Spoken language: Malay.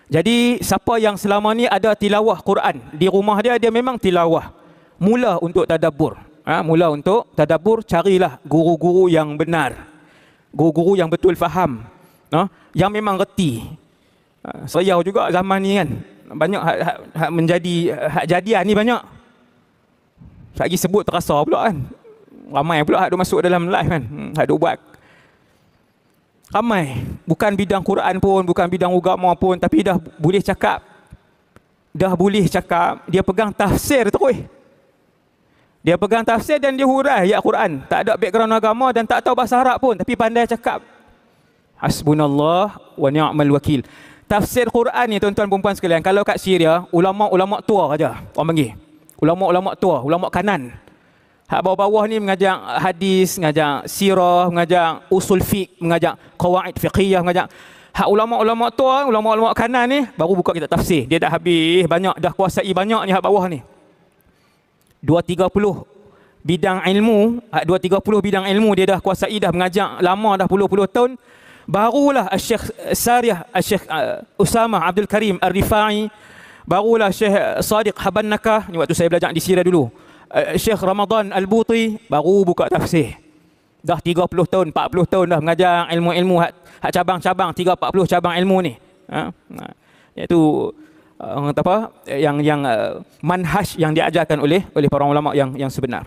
Jadi siapa yang selama ni ada tilawah Quran di rumah dia, dia memang tilawah. Mula untuk tadabbur. Mula untuk tadabbur, carilah guru-guru yang benar. Guru-guru yang betul faham. Yang memang reti. Seriau juga zaman ni kan. Banyak hak menjadi hak jadian ni banyak. Lagi sebut terasa pula kan. Ramai pula hak duk masuk dalam live kan. Hak duk buat. Ramai. Bukan bidang Quran pun, bukan bidang agama pun, tapi dah boleh cakap. Dah boleh cakap, dia pegang tafsir terus. Dia pegang tafsir dan dia hurai ayat Quran. Tak ada background agama dan tak tahu bahasa Arab pun, tapi pandai cakap. Hasbunallah wa ni'mal wakil. Tafsir Quran ni tuan-tuan perempuan sekalian, kalau kat Syria, ulama-ulama tua aja orang panggil. Ulama-ulama tua, ulama kanan. Hak bawah-bawah ni mengajar hadis, mengajar sirah, mengajar usul fiqh, mengajar qawaid fiqhiyah, mengajar. Hak ulama-ulama tua, ulama-ulama kanan ni baru buka kitab tafsir. Dia dah habis banyak, dah kuasai banyak ni hak bawah ni. 230 bidang ilmu, hak 230 bidang ilmu dia dah kuasai, dah mengajar lama, dah puluh-puluh tahun. Barulah Syekh Sariyah, Syekh Usamah Abdul Karim Ar-Rifai, barulah Syekh Sadiq Habannakah, ni waktu saya belajar di Syria dulu. Syekh Ramadan Al-Buti baru buka tafsir. Dah 30 tahun, 40 tahun dah mengajar ilmu-ilmu hak cabang-cabang, 30-40 cabang ilmu ni. Iaitu apa yang manhaj yang diajarkan oleh para ulama yang sebenar.